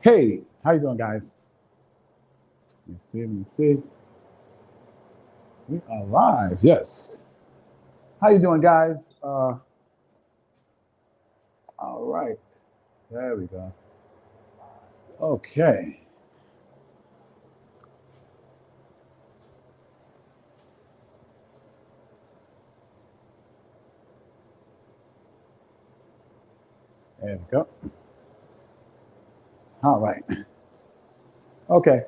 Hey, how you doing, guys? Let me see. We are live. Yes. How you doing, guys? All right. There we go. Okay. There we go. All right. Okay.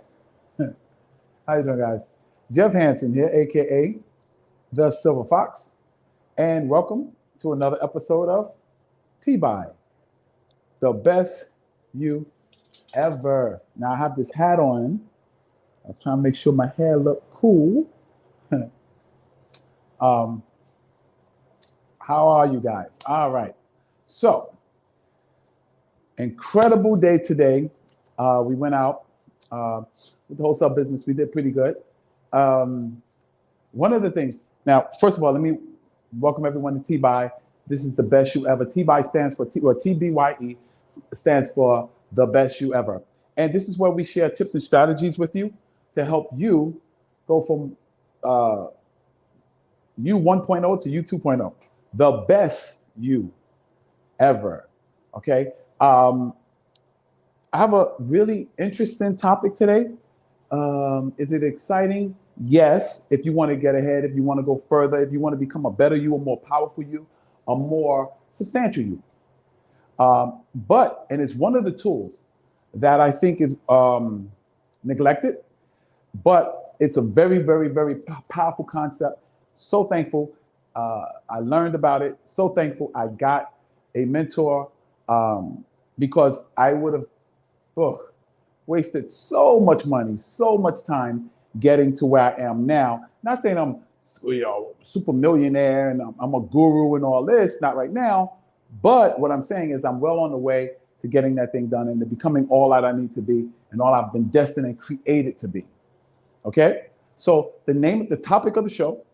How you doing, guys? Jeff Hansen here, aka the Silver Fox, and welcome to another episode of TBYE, the best you ever. Now I have this hat on. I was trying to make sure my hair looked cool. um, how are you guys? All right. So, incredible day today. We went out with the wholesale business. We did pretty good. Um, One of the things, now, first of all, let me welcome everyone to TBYE. This is the best you ever. TBYE stands for TBYE stands for the best you ever. And this is where we share tips and strategies with you to help you go from you 1.0 to you 2.0. The best you ever. Okay. I have a really interesting topic today. Is it exciting? Yes. If you want to get ahead, if you want to go further, if you want to become a better you, a more powerful you, a more substantial you. And it's one of the tools that I think is neglected, but it's a very, very, very powerful concept. So thankful I learned about it. So thankful I got a mentor because I would have wasted so much money, so much time getting to where I am now. Not saying I'm super millionaire and I'm a guru and all this, not right now. But what I'm saying is I'm well on the way to getting that thing done and to becoming all that I need to be and all I've been destined and created to be. Okay? So the topic of the show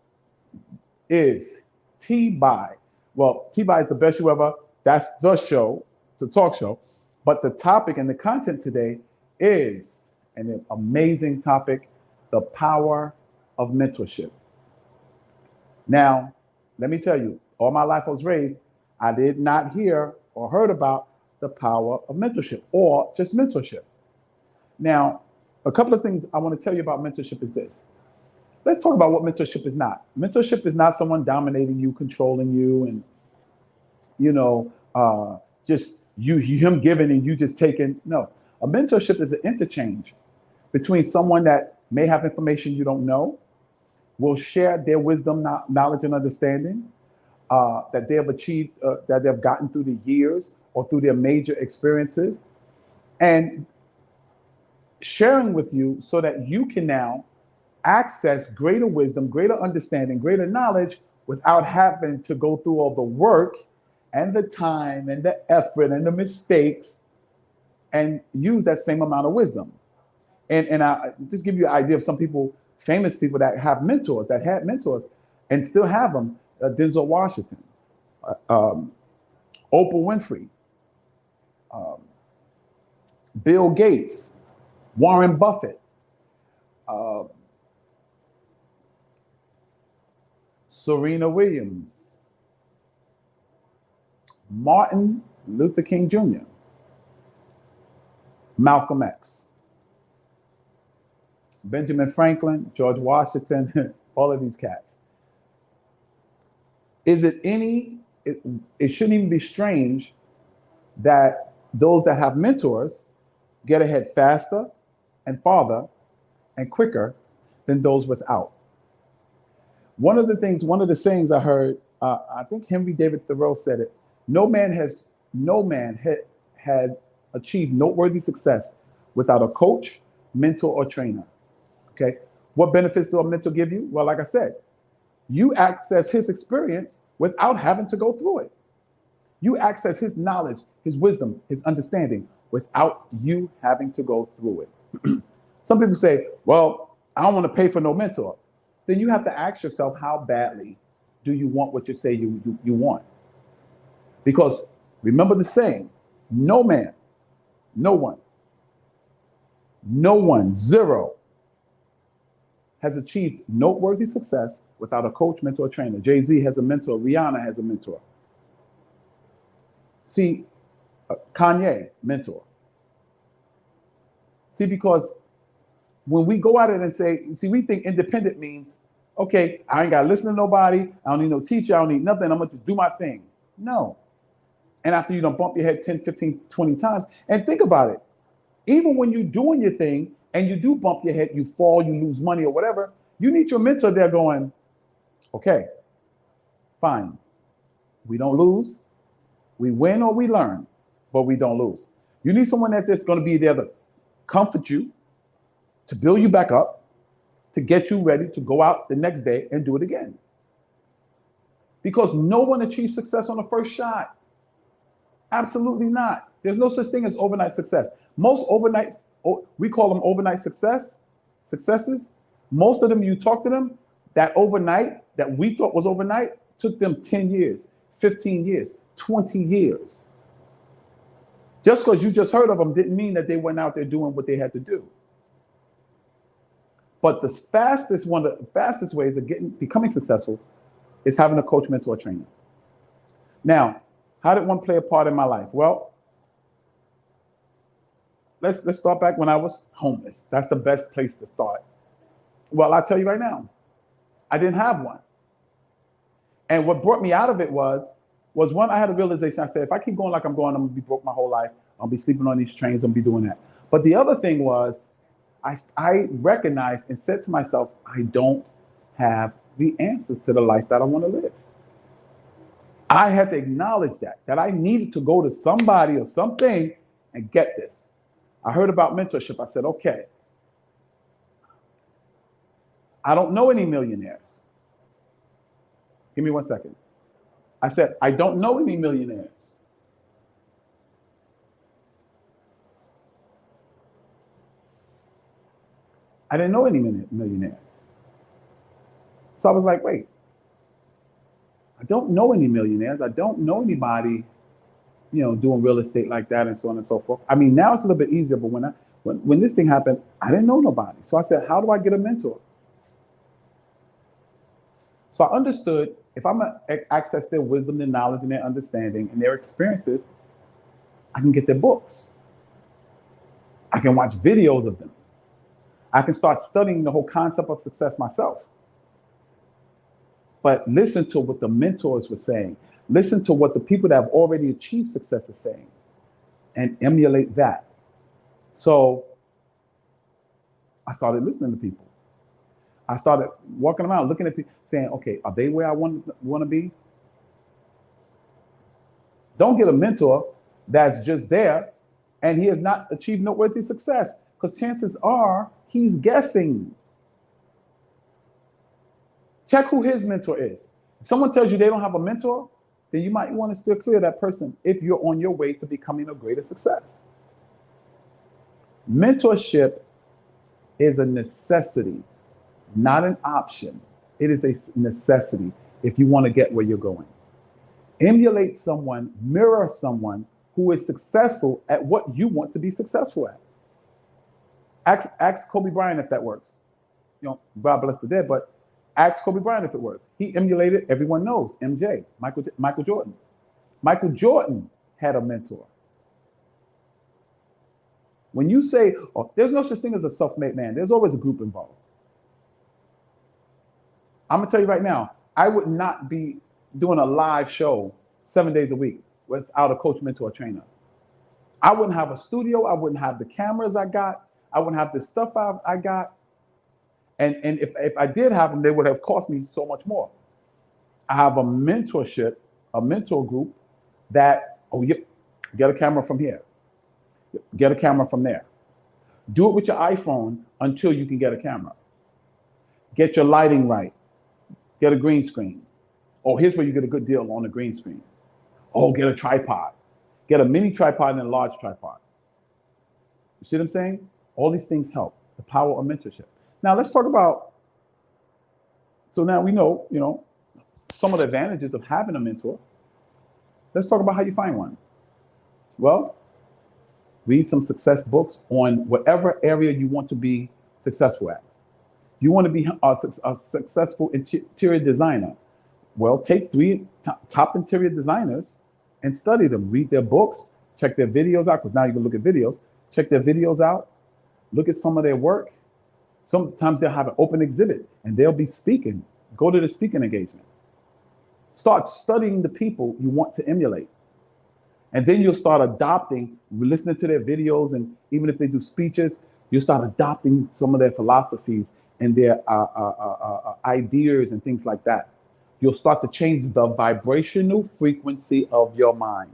is TBYE. Well, TBYE is the best you ever. That's the show, it's a talk show. But the topic and the content today is an amazing topic, the power of mentorship. Now, let me tell you, all my life I was raised, I did not hear or heard about the power of mentorship or just mentorship. Now, a couple of things I want to tell you about mentorship is this. Let's talk about what mentorship is not. Mentorship is not someone dominating you, controlling you, and just him giving and you just taking. No, a mentorship is an interchange between someone that may have information you don't know, will share their wisdom, knowledge, and understanding that they have achieved, that they've gotten through the years or through their major experiences, and sharing with you so that you can now access greater wisdom, greater understanding, greater knowledge without having to go through all the work and the time and the effort and the mistakes and use that same amount of wisdom. And I just give you an idea of some people, famous people that have mentors, that had mentors and still have them. Denzel Washington, Oprah Winfrey, um, Bill Gates, Warren Buffett, uh, Serena Williams, Martin Luther King Jr., Malcolm X, Benjamin Franklin, George Washington, all of these cats. It shouldn't even be strange that those that have mentors get ahead faster and farther and quicker than those without. One of the sayings I heard, I think Henry David Thoreau said it. No man has achieved noteworthy success without a coach, mentor, or trainer. Okay, what benefits do a mentor give you? Well, like I said, you access his experience without having to go through it. You access his knowledge, his wisdom, his understanding without you having to go through it. Some people say, well, I don't want to pay for no mentor. Then you have to ask yourself, how badly do you want what you say you want? Because remember the saying, no man, no one No one, zero, has achieved noteworthy success without a coach, mentor, or trainer. Jay-Z has a mentor. Rihanna has a mentor. See, Kanye, mentor. See, because when we go at it and say, see, we think independent means, okay, I ain't got to listen to nobody. I don't need no teacher. I don't need nothing. I'm going to just do my thing. No. And after you don't bump your head 10, 15, 20 times, and think about it. Even when you're doing your thing and you do bump your head, you fall, you lose money or whatever, you need your mentor there going, okay, fine. We don't lose. We win or we learn, but we don't lose. You need someone that's going to be there to comfort you, to build you back up, to get you ready to go out the next day and do it again. Because no one achieves success on the first shot. Absolutely not. There's no such thing as overnight success. Most overnights, we call them overnight successes. Most of them, you talk to them, that overnight, that we thought was overnight, took them 10 years, 15 years, 20 years. Just because you just heard of them didn't mean that they went out there doing what they had to do. But one of the fastest ways of becoming successful is having a coach, mentor, trainer. Now, how did one play a part in my life? Well, let's start back when I was homeless. That's the best place to start. Well, I'll tell you right now, I didn't have one. And what brought me out of it was one, I had a realization. I said, if I keep going like I'm going, I'm gonna be broke my whole life. I'll be sleeping on these trains, I'll be doing that. But the other thing was, I recognized and said to myself, I don't have the answers to the life that I want to live. I had to acknowledge that I needed to go to somebody or something and get this. I heard about mentorship. I said, okay, I don't know any millionaires. Give me 1 second. I said, I don't know any millionaires. I didn't know any millionaires. So I was like, wait, I don't know any millionaires. I don't know anybody, doing real estate like that and so on and so forth. I mean, now it's a little bit easier, but when this thing happened, I didn't know nobody. So I said, how do I get a mentor? So I understood if I'm going to access their wisdom, their knowledge, and their understanding and their experiences, I can get their books. I can watch videos of them. I can start studying the whole concept of success myself. But listen to what the mentors were saying. Listen to what the people that have already achieved success are saying and emulate that. So I started listening to people. I started walking around, looking at people, saying, okay, are they where I want to be? Don't get a mentor that's just there and he has not achieved noteworthy success, because chances are he's guessing. Check who his mentor is. If someone tells you they don't have a mentor, then you might want to steer clear of that person if you're on your way to becoming a greater success. Mentorship is a necessity, not an option. It is a necessity if you want to get where you're going. Emulate someone, mirror someone who is successful at what you want to be successful at. Ask Kobe Bryant if that works. God bless the dead, but ask Kobe Bryant if it works. He emulated, everyone knows, MJ, Michael Jordan. Michael Jordan had a mentor. When you say, oh, there's no such thing as a self-made man, there's always a group involved. I'm gonna tell you right now, I would not be doing a live show 7 days a week without a coach, mentor, trainer. I wouldn't have a studio. I wouldn't have the cameras I got. I wouldn't have the stuff I got. And if I did have them, they would have cost me so much more. I have a mentor group that, get a camera from here. Get a camera from there. Do it with your iPhone until you can get a camera. Get your lighting right. Get a green screen. Oh, here's where you get a good deal on a green screen. Oh, get a tripod. Get a mini tripod and a large tripod. You see what I'm saying? All these things help. The power of mentorship. Now let's talk about, so now we know, some of the advantages of having a mentor. Let's talk about how you find one. Well, Read some success books on whatever area you want to be successful at. If you want to be a successful interior designer, well, take three top interior designers and study them. Read their books, check their videos out, because now you can look at videos. Check their videos out, look at some of their work. Sometimes they'll have an open exhibit and they'll be speaking. Go to the speaking engagement. Start studying the people you want to emulate. And then you'll start adopting, listening to their videos, and even if they do speeches, you'll start adopting some of their philosophies and their ideas and things like that. You'll start to change the vibrational frequency of your mind.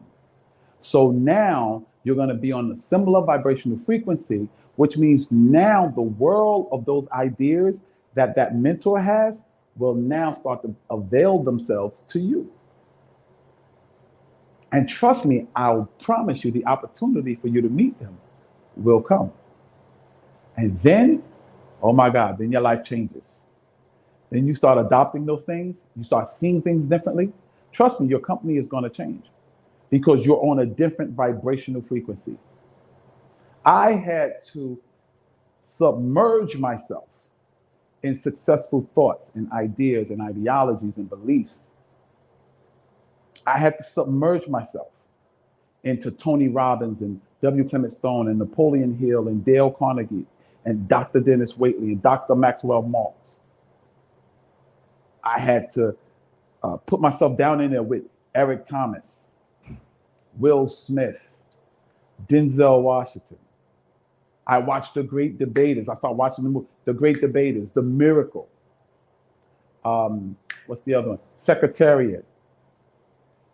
So now you're going to be on a similar vibrational frequency, which means now the world of those ideas that that mentor has will now start to avail themselves to you. And trust me, I'll promise you the opportunity for you to meet them will come. And then, oh my God, then your life changes. Then you start adopting those things. You start seeing things differently. Trust me, your company is going to change because you're on a different vibrational frequency. I had to submerge myself in successful thoughts and ideas and ideologies and beliefs. I had to submerge myself into Tony Robbins and W. Clement Stone and Napoleon Hill and Dale Carnegie and Dr. Dennis Waitley and Dr. Maxwell Maltz. I had to put myself down in there with Eric Thomas, Will Smith, Denzel Washington. I watched The Great Debaters. I started watching The Great Debaters, The Miracle. What's the other one? Secretariat.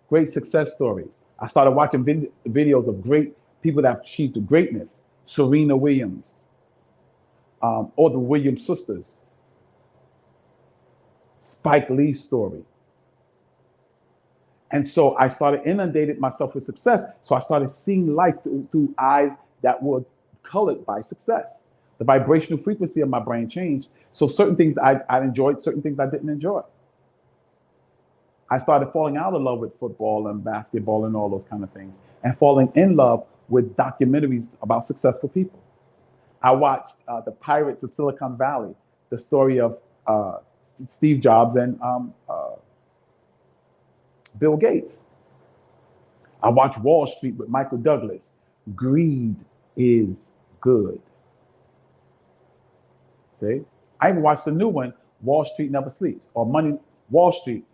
Great success stories. I started watching videos of great people that have achieved greatness. Serena Williams, or the Williams sisters. Spike Lee's story. And so I started inundating myself with success. So I started seeing life through eyes that were colored by success. The vibrational frequency of my brain changed. So certain things I enjoyed, certain things I didn't enjoy. I started falling out of love with football and basketball and all those kind of things, and falling in love with documentaries about successful people. I watched The Pirates of Silicon Valley, the story of Steve Jobs and Bill Gates. I watched Wall Street with Michael Douglas. Greed is good. See? I even watched the new one, Wall Street Never Sleeps, or Wall Street,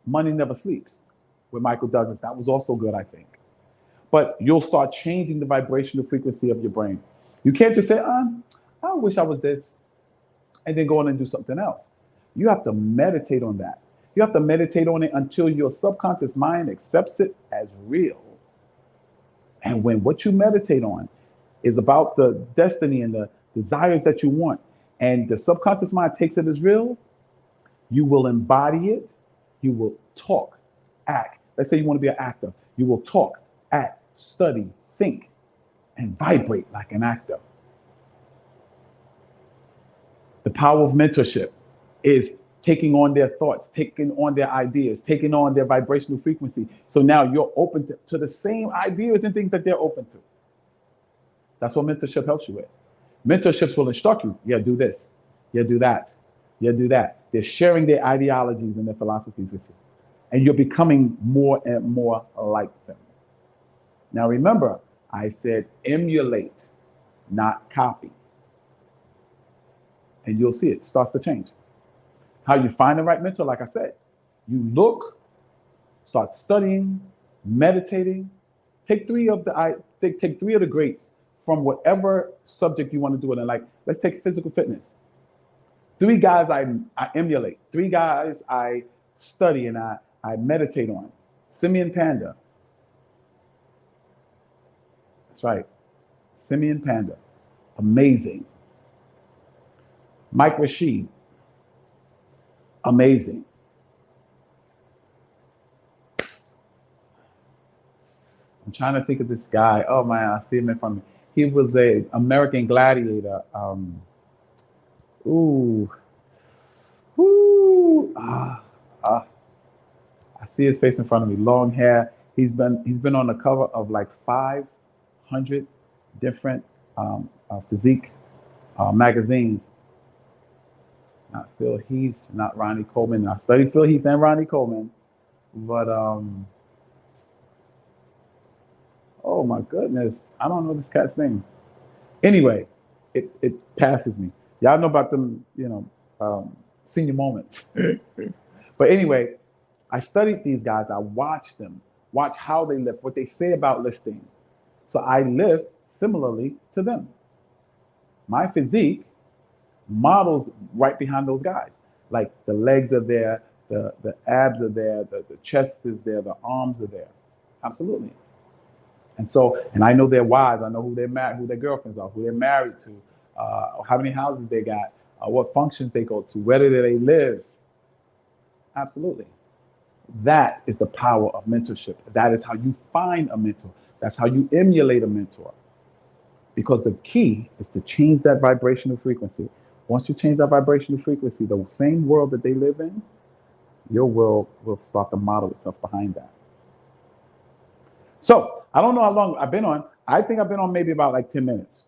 Money Never Sleeps, with Michael Douglas. That was also good, I think. But you'll start changing the vibrational frequency of your brain. You can't just say, I wish I was this, and then go on and do something else. You have to meditate on that. You have to meditate on it until your subconscious mind accepts it as real. And when what you meditate on is about the destiny and the desires that you want, and the subconscious mind takes it as real, you will embody it. You will talk, act. Let's say you want to be an actor. You will talk, act, study, think, and vibrate like an actor. The power of mentorship is taking on their thoughts, taking on their ideas, taking on their vibrational frequency. So now you're open to the same ideas and things that they're open to. That's what mentorship helps you with. Mentorships will instruct you. Yeah, do this. Yeah, do that. Yeah, do that. They're sharing their ideologies and their philosophies with you. And you're becoming more and more like them. Now remember, I said emulate, not copy. And you'll see it starts to change. How you find the right mentor, like I said, you look, start studying, meditating. Take three of the greats from whatever subject you want to do it in. Like, let's take physical fitness. 3 guys I emulate. 3 guys I study and I meditate on. Simeon Panda. That's right. Simeon Panda. Amazing. Mike Rashid. Amazing. I'm trying to think of this guy. Oh man, I see him in front of me. He was an American gladiator. I see his face in front of me. Long hair. He's been on the cover of like 500 different physique magazines. Not Phil Heath, not Ronnie Coleman. I studied Phil Heath and Ronnie Coleman, but oh my goodness, I don't know this cat's name. Anyway, it passes me. Y'all know about them, senior moments. But anyway, I studied these guys. I watched them, watch how they lift, what they say about lifting. So I lift similarly to them. My physique models right behind those guys. Like the legs are there, the abs are there, the chest is there, the arms are there. Absolutely. And so, and I know their wives, I know who they're married, who their girlfriends are, who they're married to, how many houses they got, what functions they go to, where do they live. Absolutely. That is the power of mentorship. That is how you find a mentor. That's how you emulate a mentor. Because the key is to change that vibrational frequency. Once you change that vibrational frequency, the same world that they live in, your world will start to model itself behind that. So I don't know how long I've been on. I think I've been on maybe about like 10 minutes.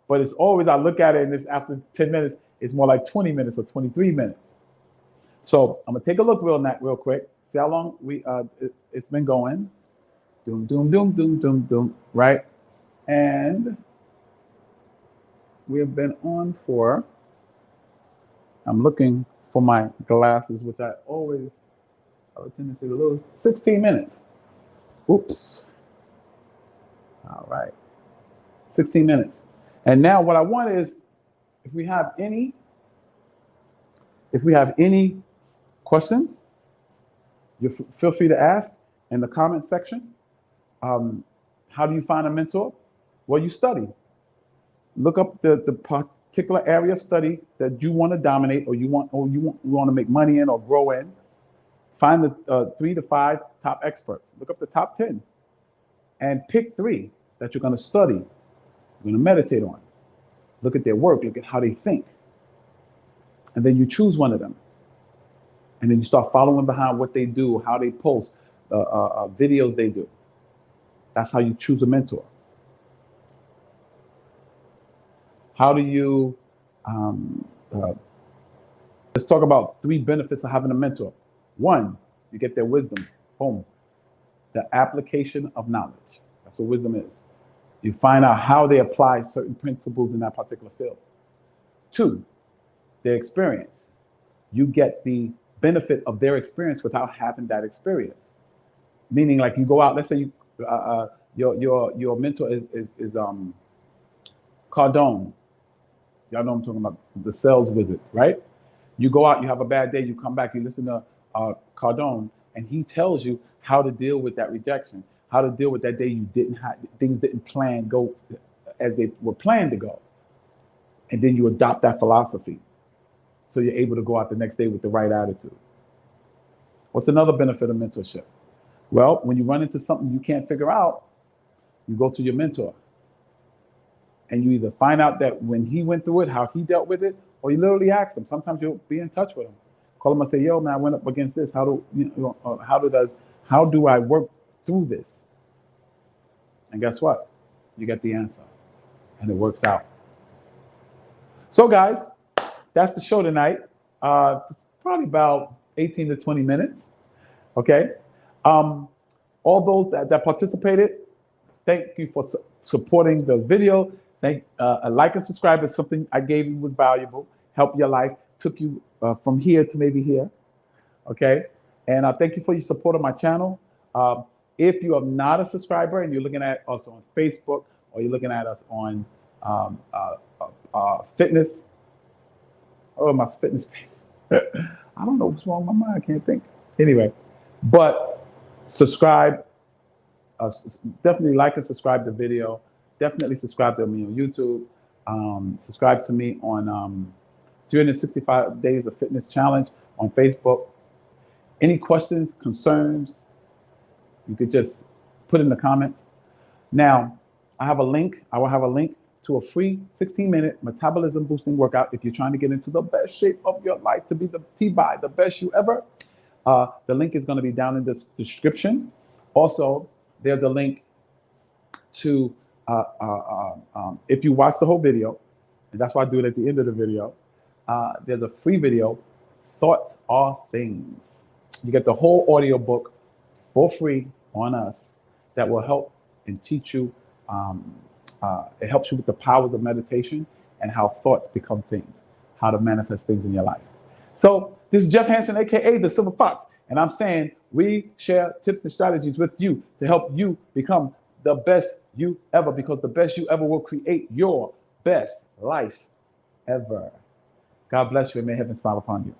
But it's always, I look at it and it's after 10 minutes, it's more like 20 minutes or 23 minutes. So I'm gonna take a look real quick. See how long it's been going. Doom, doom, doom, doom, doom, doom, right? And we have been on for, I'm looking for my glasses, which I always have a tendency to lose, 16 minutes. Oops. All right. 16 minutes. And now what I want is, if we have any questions, you feel free to ask in the comment section. How do you find a mentor? Well, you study. Look up the particular area of study that you want to dominate, or you want to make money in or grow in. Find the 3 to 5 top experts. Look up the top 10 and pick 3 that you're going to study, you're going to meditate on. Look at their work, look at how they think. And then you choose one of them. And then you start following behind what they do, how they post, videos they do. That's how you choose a mentor. How do you, let's talk about 3 benefits of having a mentor. 1, you get their wisdom. Boom. The application of knowledge. That's what wisdom is. You find out how they apply certain principles in that particular field. 2, their experience. You get the benefit of their experience without having that experience. Meaning, like, you go out, let's say your mentor is Cardone. Y'all know I'm talking about, the sales wizard, right? You go out, you have a bad day, you come back, you listen to Cardone, and he tells you how to deal with that rejection, how to deal with that day you didn't have, things didn't go as they were planned to go. And then you adopt that philosophy. So you're able to go out the next day with the right attitude. What's another benefit of mentorship? Well, when you run into something you can't figure out, you go to your mentor. And you either find out that when he went through it, how he dealt with it, or you literally ask him. Sometimes you'll be in touch with him. Call him and say, yo, man, I went up against this. How do I work through this? And guess what? You get the answer. And it works out. So guys, that's the show tonight. Probably about 18 to 20 minutes. Okay. All those that participated, thank you for supporting the video. A like and subscribe is something I gave you was valuable, helped your life, took you from here to maybe here. Okay. And thank you for your support of my channel. If you are not a subscriber and you're looking at us on Facebook, or you're looking at us on fitness, my fitness page. I don't know what's wrong with my mind. I can't think. Anyway, but subscribe. Definitely like and subscribe the video. Definitely subscribe to me on YouTube. Subscribe to me on 365 Days of Fitness Challenge on Facebook. Any questions, concerns, you could just put in the comments. Now, I have a link. I will have a link to a free 16-minute metabolism boosting workout if you're trying to get into the best shape of your life, to be the TBYE, the best you ever. The link is going to be down in the description. Also, there's a link to if you watch the whole video, and that's why I do it at the end of the video, there's a free video, Thoughts Are Things. You get the whole audio book for free on us that will help and teach you. It helps you with the powers of meditation and how thoughts become things, how to manifest things in your life. So this is Jeff Hansen, aka the Silver Fox, and I'm saying we share tips and strategies with you to help you become the best you ever, because the best you ever will create your best life ever. God bless you and may heaven smile upon you.